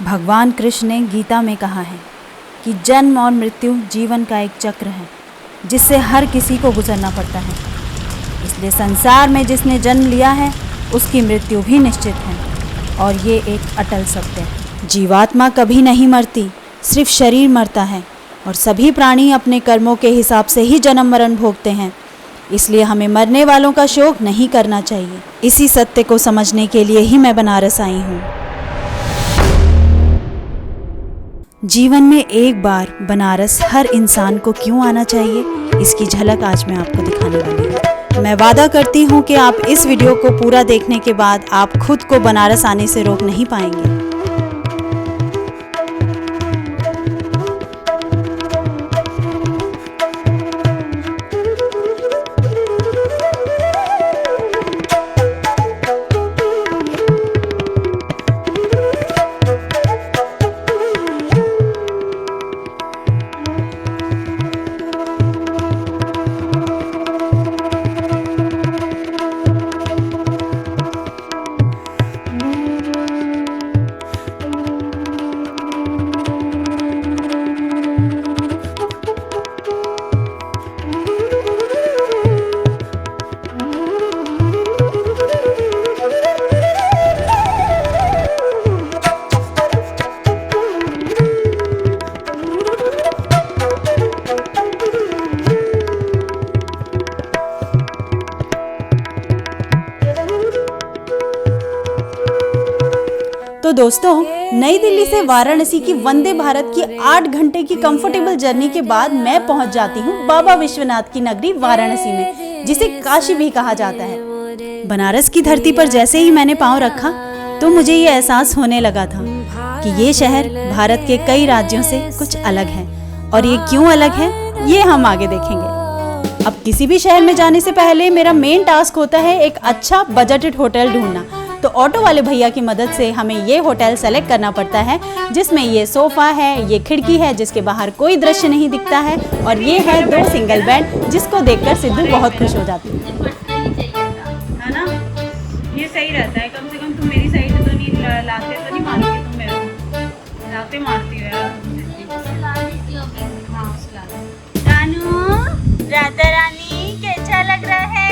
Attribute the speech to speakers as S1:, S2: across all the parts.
S1: भगवान कृष्ण ने गीता में कहा है कि जन्म और मृत्यु जीवन का एक चक्र है जिससे हर किसी को गुजरना पड़ता है। इसलिए संसार में जिसने जन्म लिया है उसकी मृत्यु भी निश्चित है और ये एक अटल सत्य है। जीवात्मा कभी नहीं मरती, सिर्फ शरीर मरता है और सभी प्राणी अपने कर्मों के हिसाब से ही जन्म मरण भोगते हैं। इसलिए हमें मरने वालों का शोक नहीं करना चाहिए। इसी सत्य को समझने के लिए ही मैं बनारस आई हूँ। जीवन में एक बार बनारस हर इंसान को क्यों आना चाहिए, इसकी झलक आज मैं आपको दिखाने वाली हूँ। मैं वादा करती हूँ कि आप इस वीडियो को पूरा देखने के बाद आप खुद को बनारस आने से रोक नहीं पाएंगे। तो दोस्तों, नई दिल्ली से वाराणसी की वंदे भारत की 8 घंटे की कंफर्टेबल जर्नी के बाद मैं पहुंच जाती हूं बाबा विश्वनाथ की नगरी वाराणसी में, जिसे काशी भी कहा जाता है। बनारस की धरती पर जैसे ही मैंने पांव रखा तो मुझे ये एहसास होने लगा था कि ये शहर भारत के कई राज्यों से कुछ अलग है। और ये क्यों अलग है ये हम आगे देखेंगे। अब किसी भी शहर में जाने से पहले मेरा मेन टास्क होता है एक अच्छा बजटेड होटल ढूंढना। तो ऑटो वाले भैया की मदद से हमें ये होटल सेलेक्ट करना पड़ता है जिसमें ये सोफ़ा है, ये खिड़की है जिसके बाहर कोई दृश्य नहीं दिखता है, और ये है 2 सिंगल बेड जिसको देखकर सिद्धू बहुत खुश हो जाती है ना। ये सही रहता है, कम से कम तुम मेरी साइड तो नहीं लाते तो नहीं मारती, तुम मेरे को लाते मारती हो यार। राधा रानी कैसा लग रहा है?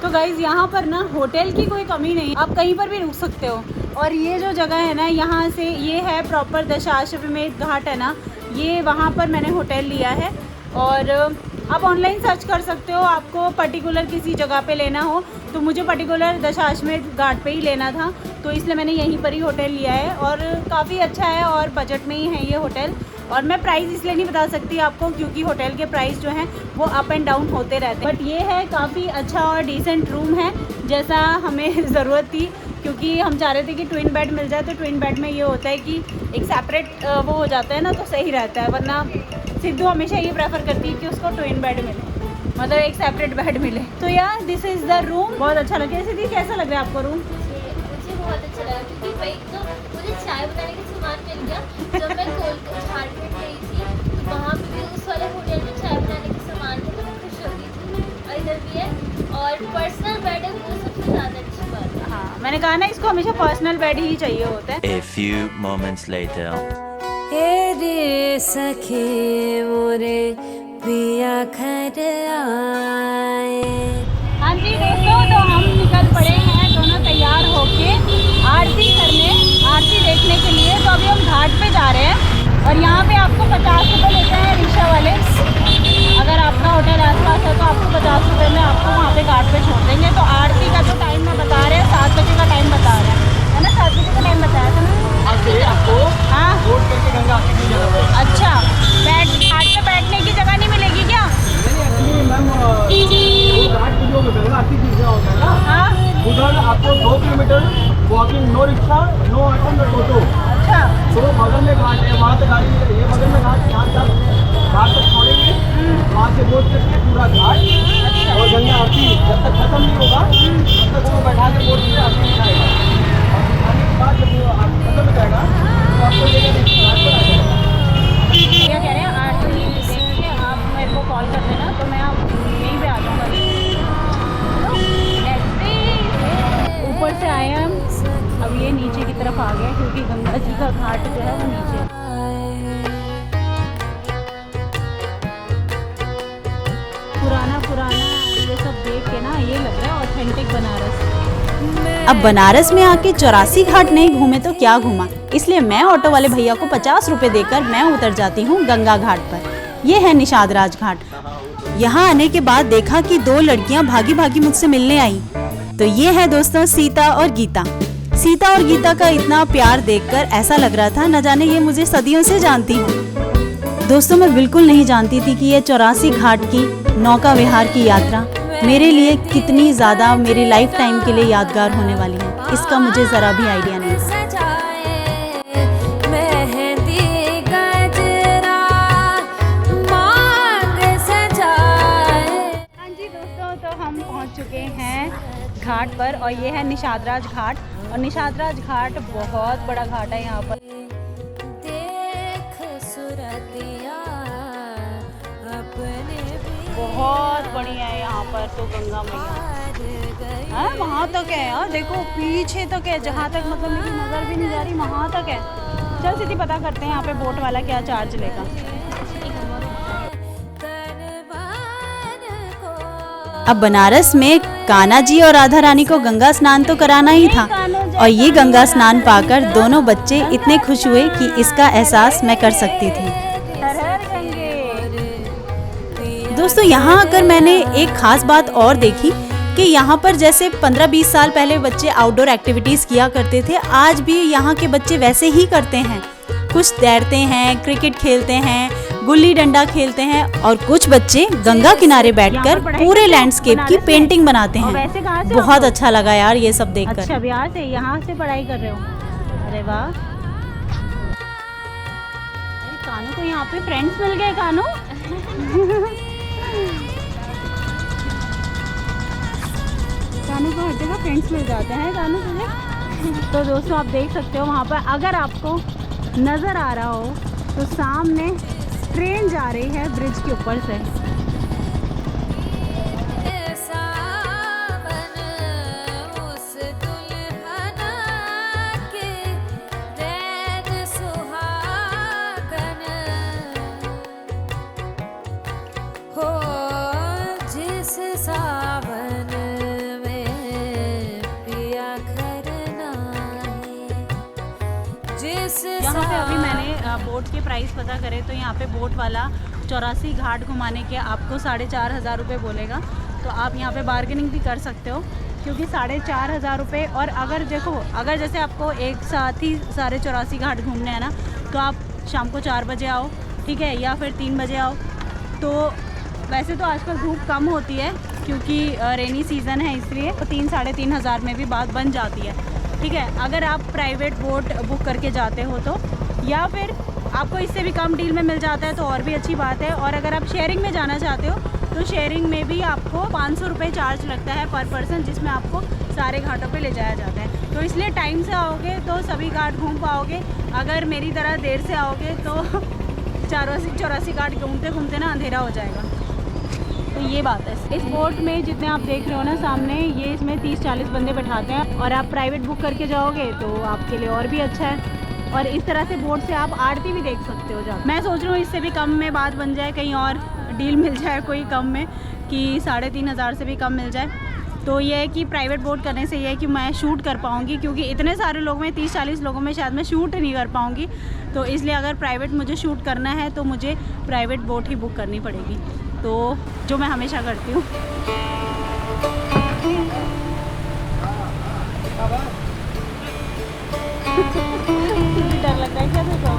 S1: तो गाइज यहाँ पर ना होटल की कोई कमी नहीं, आप कहीं पर भी रुक सकते हो। और ये जो जगह है ना, यहाँ से ये है प्रॉपर दशाश्वमेध घाट है ना, ये वहाँ पर मैंने होटल लिया है। और आप ऑनलाइन सर्च कर सकते हो, आपको पर्टिकुलर किसी जगह पे लेना हो तो मुझे पर्टिकुलर दशाश्वमेध घाट पे ही लेना था, तो इसलिए मैंने यहीं पर ही होटल लिया है। और काफ़ी अच्छा है और बजट में ही है ये होटल। और मैं प्राइस इसलिए नहीं बता सकती आपको क्योंकि होटल के प्राइस जो हैं वो अप एंड डाउन होते रहते हैं, बट ये है काफ़ी अच्छा और डिसेंट रूम है जैसा हमें ज़रूरत थी, क्योंकि हम चाह रहे थे कि ट्विन बेड मिल जाए। तो ट्विन बेड में ये होता है कि एक सेपरेट वो हो जाता है ना, तो सही रहता है। वरना सिद्धू हमेशा ये प्रेफर करती है कि उसको ट्विन बेड मिले, मतलब एक सेपरेट बेड मिले। तो यार दिस इज़ द रूम, बहुत अच्छा लगा। सिद्धू कैसा लग रहा है आपको रूम?
S2: मुझे बहुत अच्छा लगा क्योंकि भाई तो मुझे चाय बनाने का सामान मिल गया। जब मैं झारखंड गई थी तो वहाँ पे भी उस वाले होटल में चाय बनाने का सामान था, तो मैं खुश हो गई थी। और इधर भी है और पर्सनल बेड है, वो सबसे ज़्यादा अच्छी बात है।
S1: हाँ, मैंने कहा ना इसको हमेशा पर्सनल बेड ही चाहिए होता है।
S3: A few moments later.
S4: रे सखे मोरे पिया घर आए।
S1: हाँ जी दोस्तों, तो हम निकल पड़े हैं दोनों तैयार होके आरती करने, आरती देखने के लिए। तो अभी हम घाट पे जा रहे हैं और यहाँ पे आपको 50 रुपये लेते हैं रिक्शा वाले। अगर आपका होटल आसपास है तो आपको 50 रुपये में आपको वहाँ पे घाट पे छोड़ देंगे। तो आरती का जो टाइम मैं बता रहे हैं 7 बजे का टाइम बता रहे हैं, है ना? 7 बजे का टाइम बताया था ना? हाँ, अच्छा। घाट पे बैठने की जगह नहीं मिलेगी क्या? हाँ,
S5: उधर आपको 2 kilometre walking, no rickshaw, no auto, no toto.
S1: अच्छा,
S5: तो बगल में घाट है, वहाँ से गाड़ी, ये बगल में घाट, यहाँ तक घाट तक छोड़ेंगे, वहाँ से बोट करके पूरा घाट और गंगा आरती जब तक खत्म नहीं होगा तब तक वो बैठा के बोट से आरती दिखाएगा। और दिखाने के बाद जब वो खत्म हो जाएगा तो आपको लेकर घाट पर आ जाएगा।
S1: क्या कह रहे हैं? आरती देखिए, आप मेरे को कॉल कर देना तो मैं आप यहीं पे आ जाऊँगा। ऊपर से आए हम, अब ये ये नीचे की तरफ आ गया क्योंकि गंगा जी का घाट जो है वो नीचे है। पुराना ये सब देख के ना ये लग रहा है ऑथेंटिक बनारस। अब बनारस में आके 84 घाट नहीं घूमे तो क्या घूमा, इसलिए मैं ऑटो वाले भैया को 50 रुपए देकर मैं उतर जाती हूँ गंगा घाट पर। ये है निषाद राज घाट। यहाँ आने के बाद देखा कि 2 लड़कियाँ भागी भागी मुझसे मिलने आई। तो ये है दोस्तों सीता और गीता। सीता और गीता का इतना प्यार देखकर ऐसा लग रहा था न जाने ये मुझे सदियों से जानती हो। दोस्तों मैं बिल्कुल नहीं जानती थी कि ये 84 घाट की नौका विहार की यात्रा मेरे लिए कितनी ज़्यादा मेरी लाइफ टाइम के लिए यादगार होने वाली है, इसका मुझे ज़रा भी आइडिया नहीं था। हाँ जी दोस्तों, तो हम पहुंच चुके हैं घाट पर और ये है निषाद राज घाट। और निषाद राज घाट बहुत बड़ा घाट है यहाँ पर। बहुत बढ़िया है यहाँ पर तो गंगा मैया है, वहाँ तक है यार, देखो पीछे तक है, जहाँ तक मतलब मेरी नज़र भी नहीं जा रही वहाँ तक है। चल सीधी पता करते हैं यहाँ पे बोट वाला क्या चार्ज लेगा। अब बनारस में कान्हा जी और राधा रानी को गंगा स्नान तो कराना ही था और ये गंगा स्नान पाकर दोनों बच्चे इतने खुश हुए कि इसका एहसास मैं कर सकती थी। दोस्तों यहाँ आकर मैंने एक खास बात और देखी कि यहाँ पर जैसे 15-20 साल पहले बच्चे आउटडोर एक्टिविटीज़ किया करते थे, आज भी यहाँ के बच्चे वैसे ही करते हैं। कुछ तैरते हैं, क्रिकेट खेलते हैं, गुल्ली डंडा खेलते हैं और कुछ बच्चे गंगा किनारे बैठकर पूरे लैंडस्केप की पेंटिंग बनाते हैं। बहुत अच्छा लगा यार ये सब देखकर। अच्छा, बिहार से यहाँ से पढ़ाई कर रहे हो? अरे वाह। कानू को यहाँ पे फ्रेंड्स मिल गए। कानू कानू को हर जगह फ्रेंड्स मिल जाते हैं। कानू तुझे तो दोस्तों आप देख सकते हो वहाँ पर, अगर आपको नज़र आ रहा हो तो सामने ट्रेन जा रही है ब्रिज के ऊपर से। यहाँ पे अभी मैंने बोट के प्राइस पता करे तो यहाँ पे बोट वाला 84 घाट घुमाने के आपको 4,500 रुपये बोलेगा। तो आप यहाँ पे बार्गेनिंग भी कर सकते हो क्योंकि 4,500 रुपये। और अगर देखो, अगर जैसे आपको एक साथ ही सारे 84 घाट घूमने हैं ना, तो आप शाम को 4 बजे आओ, ठीक है, या फिर 3 बजे आओ। तो वैसे तो आजकल धूप कम होती है क्योंकि रेनी सीज़न है, इसलिए तो 3-3,500 हज़ार में भी बात बन जाती है, ठीक है। अगर आप प्राइवेट बोट बुक करके जाते हो तो, या फिर आपको इससे भी कम डील में मिल जाता है तो और भी अच्छी बात है। और अगर आप शेयरिंग में जाना चाहते हो तो शेयरिंग में भी आपको 500 रुपये चार्ज लगता है पर पर्सन, जिसमें आपको सारे घाटों पे ले जाया जाता है। तो इसलिए टाइम से आओगे तो सभी घाट घूम पाओगे। अगर मेरी तरह देर से आओगे तो 84 घाट घूमते घूमते ना अंधेरा हो जाएगा। तो ये बात है। इस बोट में जितने आप देख रहे हो ना सामने, ये इसमें 30-40 बंदे बैठाते हैं और आप प्राइवेट बुक करके जाओगे तो आपके लिए और भी अच्छा है। और इस तरह से बोट से आप आरती भी देख सकते हो जाकर। मैं सोच रही हूँ इससे भी कम में बात बन जाए, कहीं और डील मिल जाए कोई कम में, कि 3,500 से भी कम मिल जाए। तो ये है कि प्राइवेट बोट करने से ये है कि मैं शूट कर पाऊँगी, क्योंकि इतने सारे लोग में 30-40 लोगों में शायद मैं शूट नहीं कर पाऊँगी। तो इसलिए अगर प्राइवेट मुझे शूट करना है तो मुझे प्राइवेट बोट ही बुक करनी पड़ेगी, तो जो मैं हमेशा करती हूँ। डर लग रहा है क्या देखो?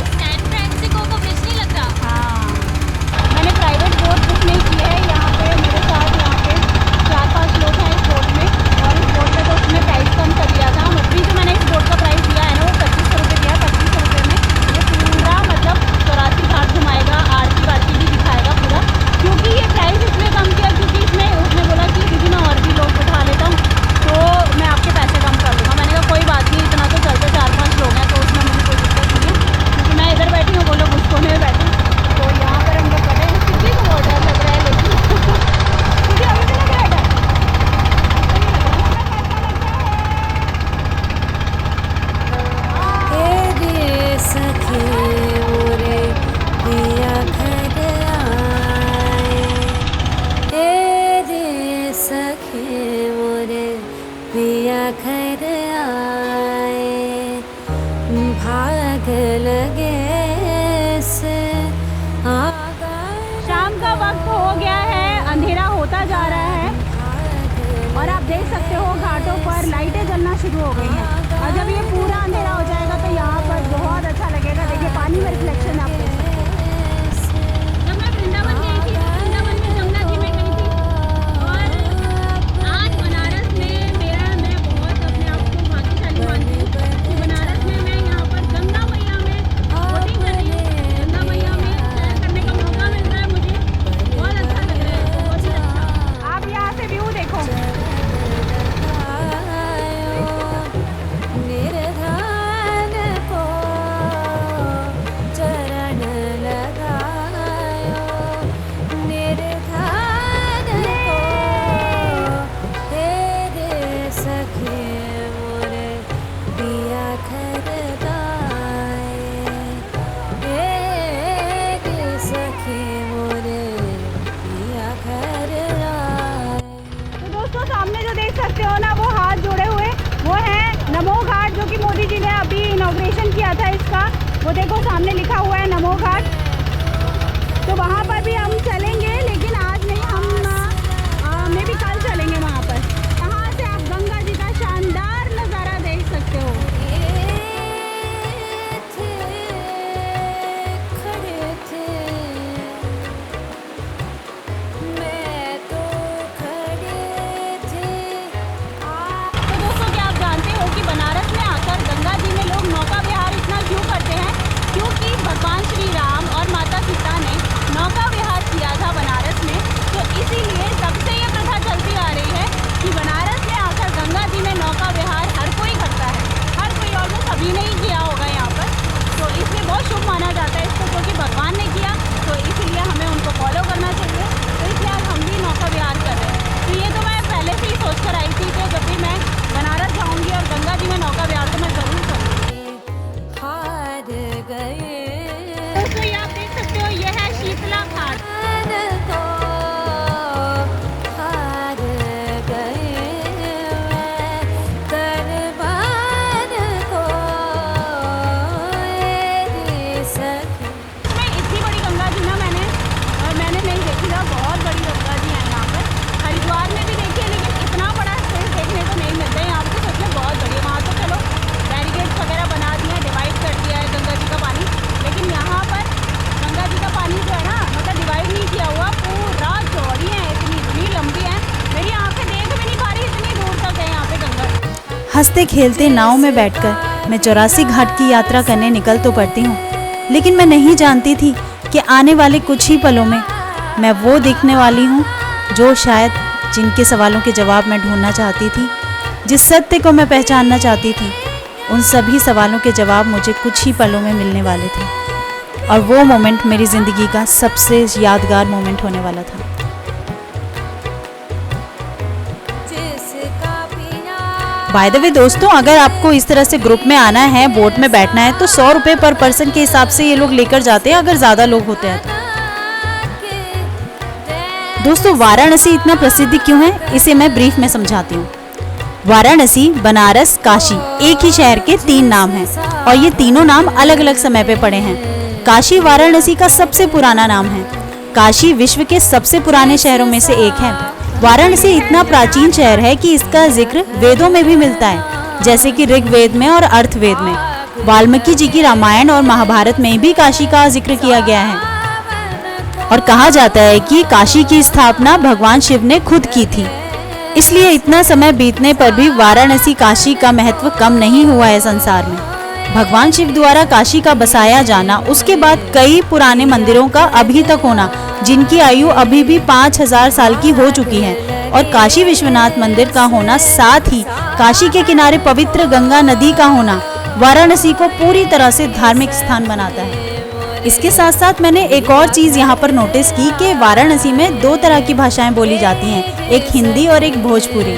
S2: सैन फ्रांसिस्को को ब्रिज नहीं लग रहा?
S1: हाँ, मैंने प्राइवेट बोट बुक नहीं की है। यहाँ पे मेरे साथ यहाँ पे 4-5 लोग हैं
S4: भाग लगे से आगा
S1: शाम का वक्त हो गया है, अंधेरा होता जा रहा है और आप देख सकते हो घाटों पर लाइटें जलना शुरू हो गई हैं। और जब ये पूरा अंधेरा हो जाएगा तो यहाँ पर बहुत अच्छा लगेगा। देखिए पानी में रिफ्लेक्शन आप देख सकते हो। जब मैं वृंदावन गई थी तो वृंदावन में गंगा जी में गई थी और आज बनारस में मैं बहुत अपने आप को भाग्यशाली मानती हूँ कि बनारस में मैं यहाँ पर गंगा मैया में बोटिंग कर रही हूँ। गंगा मैया में सैर करने का मौका मिल रहा है मुझे, बहुत अच्छा लग रहा है, बहुत ही अच्छा। आप यहाँ से व्यू देखो।
S4: निर्धान को चरण लगायो, निर्धान को हे रे सखे मोरे पिया खरदाए, हे रे सखे मोरे पिया खरदाए।
S1: तो दोस्तों सामने जो देख सकते हो ना, वो हाथ जोड़े हुए वो है नमो घाट, जो कि मोदी जी ने अभी इनॉग्रेशन किया था इसका। वो देखो सामने लिखा हुआ है नमो घाट। तो वहाँ पर भी हम चलेंगे, लेकिन आज नहीं, हम मे भी कल चलेंगे वहाँ पर। यहाँ से आप गंगा जी का शानदार नज़ारा देख सकते हो।
S4: खड़े थे मैं तो खड़े थे
S1: तो दोस्तों क्या आप जानते हो कि बनारस में आकर गंगा जी में लोग नौका विहार इतना क्यों करते हैं? क्योंकि भगवान श्री राम और माता सीता ने नौका विहार किया था बनारस में। तो इसीलिए तब से ये प्रथा चलती आ रही है कि बनारस में आकर गंगा जी में नौका विहार हर कोई करता है। हर कोई, ऑलमोस्ट सभी ने ही किया होगा यहाँ पर। तो इसलिए बहुत शुभ माना जाता है इसको, क्योंकि भगवान ने किया तो इसीलिए हमें उनको फॉलो करना चाहिए। तो इसलिए आज हम भी नौका विहार कर रहे हैं। तो ये तो मैं पहले से ही सोच कर आई थी कि जब भी मैं बनारस जाऊँगी और गंगा जी में नौका विहार तो मैं ज़रूर करूँगी।
S4: हार गए
S1: दोस्तों ये आप देख सकते हो, ये है शीतला घाट।
S4: को हार गए मैं करबान को रे सखी।
S1: मैं इतनी बड़ी गंगा जी ना मैंने नहीं देखी था। बहुत बड़ी गंगा जी है यहाँ पर। हरिद्वार में भी देखी है, लेकिन इतना बड़ा स्पेस देखने को नहीं मिलता है। यहाँ पर तो सच में बहुत बड़ी है। वहाँ तो चलो बैरिकेड्स वगैरह बना दिए हैं, डिवाइड कर दिया है गंगा जी का पानी, लेकिन यहाँ पर गंगा जी का पानी जो है ना, मतलब डिवाइड नहीं किया हुआ, पूरा चौड़ी है, इतनी लंबी है, मेरी आंखें देख भी नहीं पा रही, इतनी दूर तक है यहाँ पे गंगा।
S6: हंसते खेलते नाव में बैठकर मैं 84 घाट की यात्रा करने निकल तो पड़ती हूँ, लेकिन मैं नहीं जानती थी कि आने वाले कुछ ही पलों में मैं वो दिखने वाली हूँ जो शायद जिनके सवालों के जवाब मैं ढूंढना चाहती थी, जिस सत्य को मैं पहचानना चाहती थी, उन सभी सवालों के जवाब मुझे कुछ ही पलों में मिलने वाले थे। और वो मोमेंट मेरी ज़िंदगी का सबसे यादगार मोमेंट होने वाला था।
S4: जिसका पिया
S6: बाय द वे दोस्तों, अगर आपको इस तरह से ग्रुप में आना है, बोट में बैठना है, तो 100 रुपये पर पर्सन के हिसाब से ये लोग लेकर जाते हैं, अगर ज़्यादा लोग होते हैं तो। दोस्तों वाराणसी इतना प्रसिद्ध क्यों है, इसे मैं ब्रीफ में समझाती हूँ। वाराणसी, बनारस, काशी एक ही शहर के 3 नाम हैं और ये तीनों नाम अलग अलग समय पे पड़े हैं। काशी वाराणसी का सबसे पुराना नाम है। काशी विश्व के सबसे पुराने शहरों में से एक है। वाराणसी इतना प्राचीन शहर है कि इसका जिक्र वेदों में भी मिलता है, जैसे कि ऋग्वेद में और अर्थवेद में। वाल्मीकि जी की रामायण और महाभारत में भी काशी का जिक्र किया गया है और कहा जाता है कि काशी की स्थापना भगवान शिव ने खुद की थी। इसलिए इतना समय बीतने पर भी वाराणसी काशी का महत्व कम नहीं हुआ है संसार में। भगवान शिव द्वारा काशी का बसाया जाना, उसके बाद कई पुराने मंदिरों का अभी तक होना, जिनकी आयु अभी भी 5000 साल की हो चुकी है, और काशी विश्वनाथ मंदिर का होना, साथ ही काशी के किनारे पवित्र गंगा नदी का होना वाराणसी को पूरी तरह से धार्मिक स्थान बनाता है। इसके साथ साथ मैंने एक और चीज़ यहाँ पर नोटिस की कि वाराणसी में 2 तरह की भाषाएं बोली जाती हैं, एक हिंदी और एक भोजपुरी।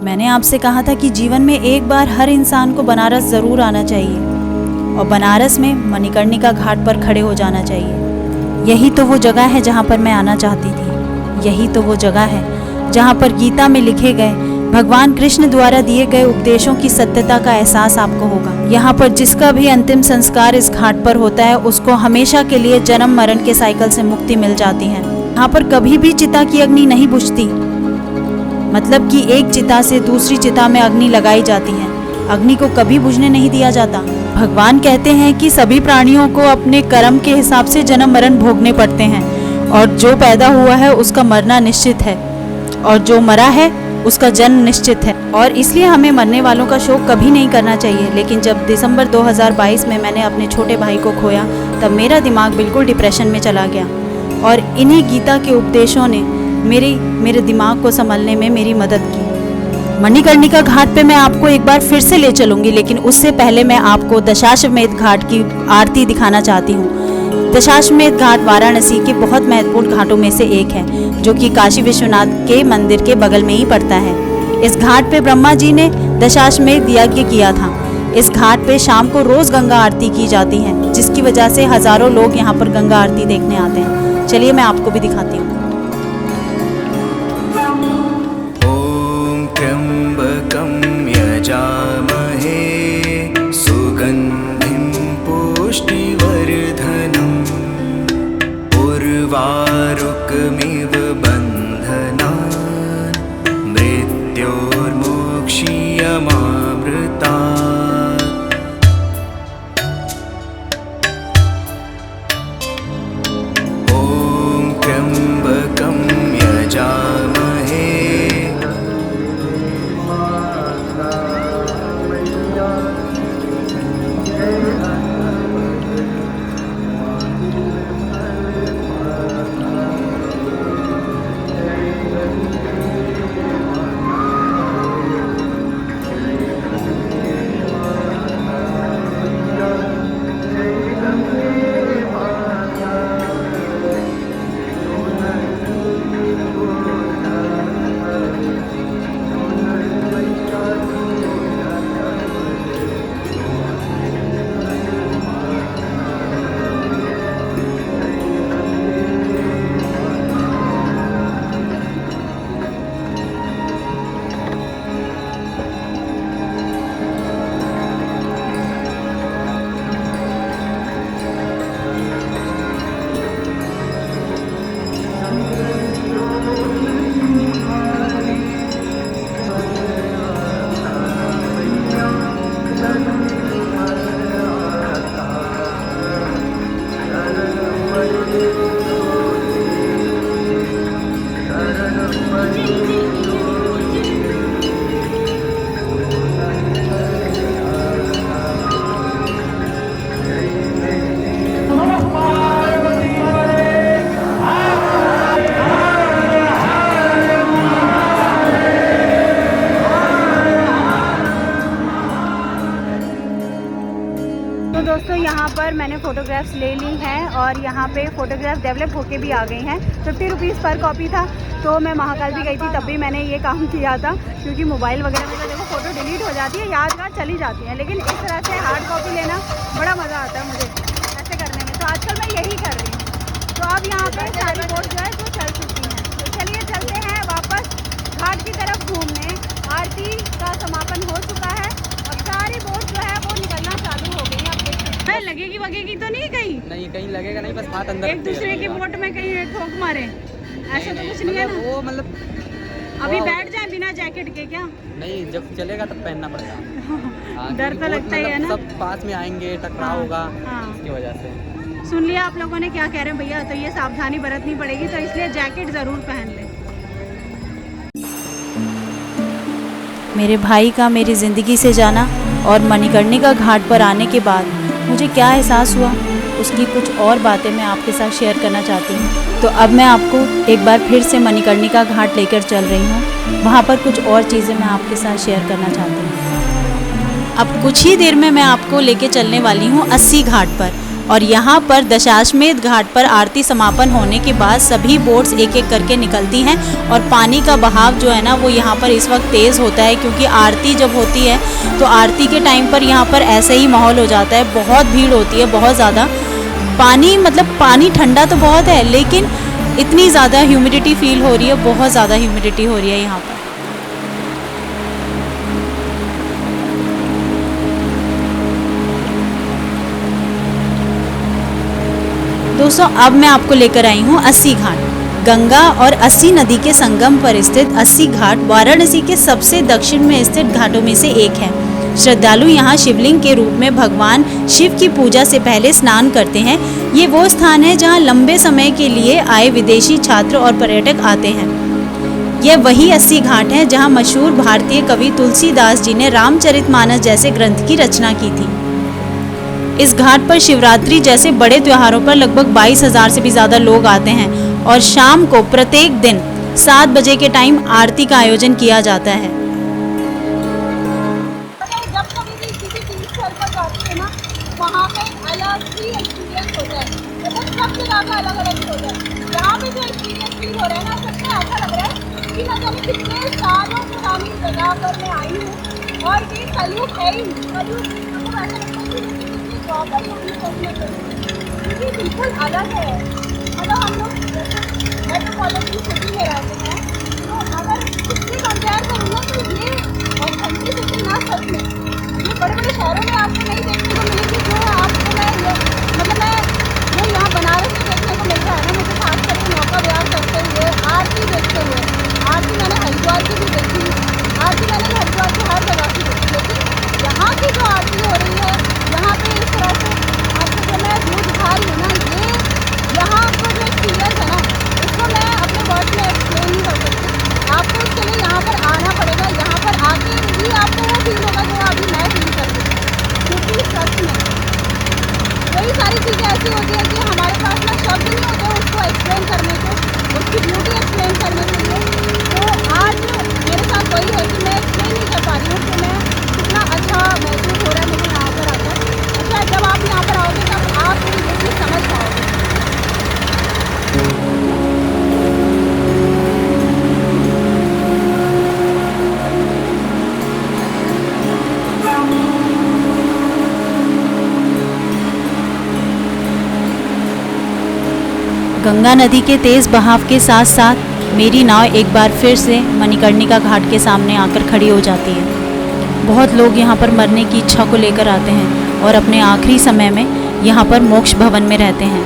S6: मैंने आपसे कहा था कि जीवन में एक बार हर इंसान को बनारस ज़रूर आना चाहिए और बनारस में मणिकर्णिका घाट पर खड़े हो जाना चाहिए। यही तो वो जगह है जहाँ पर मैं आना चाहती थी। यही तो वो जगह है जहाँ पर गीता में लिखे गए भगवान कृष्ण द्वारा दिए गए उपदेशों की सत्यता का एहसास आपको होगा। यहाँ पर जिसका भी अंतिम संस्कार इस घाट पर होता है उसको हमेशा के लिए जन्म मरण के साइकिल से मुक्ति मिल जाती है। यहाँ पर कभी भी चिता की अग्नि नहीं बुझती, मतलब कि एक चिता से दूसरी चिता में अग्नि लगाई जाती है, अग्नि को कभी बुझने नहीं दिया जाता। भगवान कहते हैं कि सभी प्राणियों को अपने कर्म के हिसाब से जन्म मरण भोगने पड़ते हैं और जो पैदा हुआ है उसका मरना निश्चित है और जो मरा है उसका जन्म निश्चित है, और इसलिए हमें मरने वालों का शोक कभी नहीं करना चाहिए। लेकिन जब दिसंबर 2022 में मैंने अपने छोटे भाई को खोया तब मेरा दिमाग बिल्कुल डिप्रेशन में चला गया और इन्हीं गीता के उपदेशों ने मेरे दिमाग को संभलने में मेरी मदद की। मणिकर्णिका घाट पे मैं आपको एक बार फिर से ले चलूँगी, लेकिन उससे पहले मैं आपको दशाश्वमेध घाट की आरती दिखाना चाहती हूँ। दशाश्वमेध घाट वाराणसी के बहुत महत्वपूर्ण घाटों में से एक है जो कि काशी विश्वनाथ के मंदिर के बगल में ही पड़ता है। इस घाट पे ब्रह्मा जी ने दशाश्वमेध यज्ञ किया था। इस घाट पे शाम को रोज गंगा आरती की जाती है, जिसकी वजह से हजारों लोग यहाँ पर गंगा आरती देखने आते हैं। चलिए मैं आपको भी दिखाती हूँ।
S7: ॐ त्र्यम्बकं यजामहे सुगन्धिं पुष्टिवर्धनम् उर्वारुकमिव बन्धनान् मृत्योर्मोक्ष्यमामृतात्। ॐ त्र्यम्बकं यजामहे
S1: तो दोस्तों यहाँ पर मैंने फ़ोटोग्राफ्स ले ली हैं और यहाँ पे फ़ोटोग्राफ डेवलप होके भी आ गई हैं। 50 रुपीज़ पर कॉपी था, तो मैं महाकाल भी गई थी तब भी मैंने ये काम किया था, क्योंकि मोबाइल वगैरह में तो देखो फ़ोटो डिलीट हो जाती है, यादगार चली जाती है, लेकिन इस तरह से हार्ड कॉपी लेना बड़ा मज़ा आता है मुझे ऐसे करने में। तो आजकल मैं यही कर रही हूँ। तो अब यहाँ पर सारी बोट जो है वो चल चुकी हैं। तो चलिए चलते हैं वापस घाट की तरफ घूमने। आरती का समापन हो चुका है, अब सारी बोट जो है वो निकलना चालू हो गई है। अब लगेगी वगेगी तो नहीं
S5: नहीं कहीं लगेगा नहीं, बस हाथ अंदर
S1: एक दूसरे की बोट में कहीं ठोक मारे, ऐसा तो कुछ नहीं है ना।
S5: वो मतलब
S1: अभी बैठ जाए बिना जैकेट के क्या?
S5: नहीं, जब चलेगा तब पहनना पड़ेगा।
S1: डर तो लगता ही है ना,
S5: सब पास में आएंगे, टकराव होगा,
S1: हाँ।
S5: इसकी वजह से।
S1: सुन लिया आप लोगों ने क्या कह रहे हैं भैया, तो ये सावधानी बरतनी पड़ेगी, तो इसलिए जैकेट ज़रूर पहन ले।
S6: मेरे भाई का मेरी ज़िंदगी से जाना और मणिकर्णिका घाट पर आने के बाद मुझे क्या एहसास हुआ, उसकी कुछ और बातें मैं आपके साथ शेयर करना चाहती हूँ। तो अब मैं आपको एक बार फिर से मणिकर्णिका घाट लेकर चल रही हूँ। वहाँ पर कुछ और चीज़ें मैं आपके साथ शेयर करना चाहती हूँ। अब कुछ ही देर में मैं आपको लेके चलने वाली हूँ अस्सी घाट पर। और यहाँ पर दशाश्वमेध घाट पर आरती समापन होने के बाद सभी बोट्स एक एक करके निकलती हैं और पानी का बहाव जो है ना वो यहाँ पर इस वक्त तेज़ होता है, क्योंकि आरती जब होती है तो आरती के टाइम पर यहाँ पर ऐसे ही माहौल हो जाता है, बहुत भीड़ होती है, बहुत ज़्यादा। पानी ठंडा तो बहुत है, लेकिन इतनी ज़्यादा ह्यूमिडिटी फील हो रही है, बहुत ज़्यादा ह्यूमिडिटी हो रही है यहाँ पर। दोस्तों अब मैं आपको लेकर आई हूँ अस्सी घाट। गंगा और अस्सी नदी के संगम पर स्थित अस्सी घाट वाराणसी के सबसे दक्षिण में स्थित घाटों में से एक है। श्रद्धालु यहाँ शिवलिंग के रूप में भगवान शिव की पूजा से पहले स्नान करते हैं। ये वो स्थान है जहाँ लंबे समय के लिए आए विदेशी छात्र और पर्यटक आते हैं। यह वही अस्सी घाट है जहाँ मशहूर भारतीय कवि तुलसीदास जी ने रामचरितमानस जैसे ग्रंथ की रचना की थी। इस घाट पर शिवरात्रि जैसे बड़े त्योहारों पर लगभग 22,000 से भी ज़्यादा लोग आते हैं और शाम को प्रत्येक दिन 7 बजे के टाइम आरती का आयोजन किया जाता है।
S1: जब कभी भी किसी तीर्थस्थल पर जाते हैं ना, वहाँ पे अलग ही एक्सपीरियंस होता है, मतलब सब जगह का अलग अलग होता है। यहाँ पे जो एक्सपीरियंस फील हो रहा है ना, सबसे ऐसा लग रहा है कि न जाने कितने सालों पुरानी जगह पर मैं आई हूँ और ये कलयुग है ही कलयुग, मतलब ऐसा लगता है कि प्रॉपर क्योंकि बिल्कुल अलग है। मतलब हम लोग मेट्रोपॉलिटन सिटी में रहते हैं, तो अगर उससे कंपेयर करूँ ना तो ये ऑथेंटिसिटी ना सच में ये बड़े बड़े शहरों में आपको नहीं देखने को मिलेगी जो आपको मैं जो यहाँ बनारस में देखने को मिल रहा है ना। मुझे खास करके नौका विहार करते हुए आरती देखते हुए, आरती मैंने हरिद्वार की भी देखी, आरती मैंने हरिद्वार की हर जगह की देखी, लेकिन यहाँ की जो आरती हो रही है यहाँ पे इस तरह से आपको जो मैं व्यू दिखा रही हूँ ना, ये यहाँ का जो एक्सपीरियंस है ना, इसको मैं अपने वर्ड में एक्सप्लेन नहीं कर सकती। आपको उसके लिए यहाँ पर आना पड़ेगा, यहाँ पर आके ही आपको वो फील होगा जो अभी मैं फील कर रही हूँ। क्योंकि सच में कई सारी चीज़ें ऐसी होती हैं कि हमारे पास ना शब्द नहीं होते उसको एक्सप्लेन करने को, उसकी ब्यूटी एक्सप्लेन करने के लिए। तो आज मेरे साथ वही है कि मैं एक्सप्लेन नहीं कर पा रही हूँ कि मैं कितना अच्छा महसूस हो रहा है मुझे यहाँ पर आकर। अच्छा, जब आप यहाँ पर आओगे तब आप मेरी ब्यूटी समझ पाओगे।
S6: गंगा नदी के तेज़ बहाव के साथ साथ मेरी नाव एक बार फिर से मणिकर्णिका घाट के सामने आकर खड़ी हो जाती है। बहुत लोग यहाँ पर मरने की इच्छा को लेकर आते हैं और अपने आखिरी समय में यहाँ पर मोक्ष भवन में रहते हैं।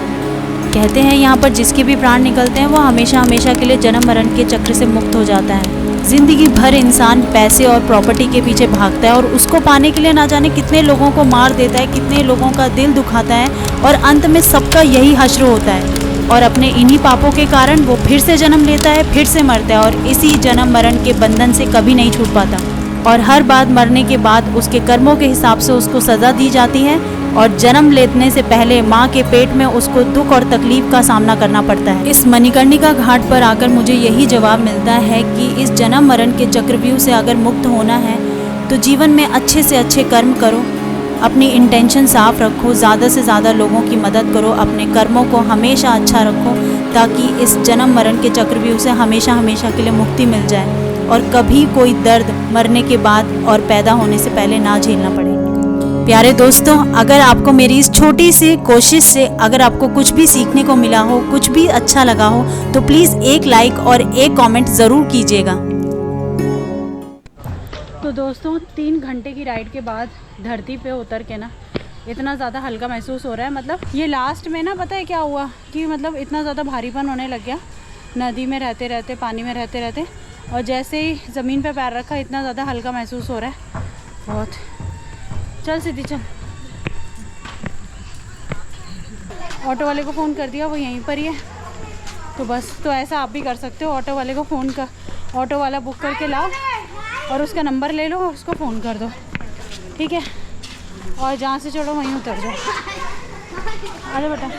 S6: कहते हैं यहाँ पर जिसके भी प्राण निकलते हैं वो हमेशा हमेशा के लिए जन्म मरण के चक्र से मुक्त हो जाता है। ज़िंदगी भर इंसान पैसे और प्रॉपर्टी के पीछे भागता है और उसको पाने के लिए ना जाने कितने लोगों को मार देता है, कितने लोगों का दिल दुखाता है और अंत में सबका यही हश्र होता है। और अपने इन्हीं पापों के कारण वो फिर से जन्म लेता है, फिर से मरता है और इसी जन्म मरण के बंधन से कभी नहीं छूट पाता। और हर बार मरने के बाद उसके कर्मों के हिसाब से उसको सज़ा दी जाती है और जन्म लेने से पहले माँ के पेट में उसको दुख और तकलीफ का सामना करना पड़ता है। इस मणिकर्णिका घाट पर आकर मुझे यही जवाब मिलता है कि इस जन्म मरण के चक्रव्यूह से अगर मुक्त होना है तो जीवन में अच्छे से अच्छे कर्म करो, अपनी इंटेंशन साफ रखो, ज़्यादा से ज़्यादा लोगों की मदद करो, अपने कर्मों को हमेशा अच्छा रखो ताकि इस जन्म मरण के चक्रव्यूह से हमेशा हमेशा के लिए मुक्ति मिल जाए और कभी कोई दर्द मरने के बाद और पैदा होने से पहले ना झेलना पड़े। प्यारे दोस्तों, अगर आपको मेरी इस छोटी सी कोशिश से अगर आपको कुछ भी सीखने को मिला हो, कुछ भी अच्छा लगा हो, तो प्लीज़ एक लाइक और एक कमेंट ज़रूर कीजिएगा।
S1: तो दोस्तों 3 घंटे की राइड के बाद धरती पे उतर के ना इतना ज़्यादा हल्का महसूस हो रहा है। मतलब ये लास्ट में ना पता है क्या हुआ कि मतलब इतना ज़्यादा भारीपन होने लग गया नदी में रहते रहते, पानी में रहते रहते, और जैसे ही ज़मीन पे पैर रखा इतना ज़्यादा हल्का महसूस हो रहा है बहुत। चल सीधी चल। ऑटो वाले को फ़ोन कर दिया, वो यहीं पर ही है। तो बस, तो ऐसा आप भी कर सकते हो, ऑटो वाले को फ़ोन कर, ऑटो वाला बुक करके लाओ और उसका नंबर ले लो और उसको फ़ोन कर दो, ठीक है। और जहाँ से चढ़ो वहीं उतर जाओ। अरे बेटा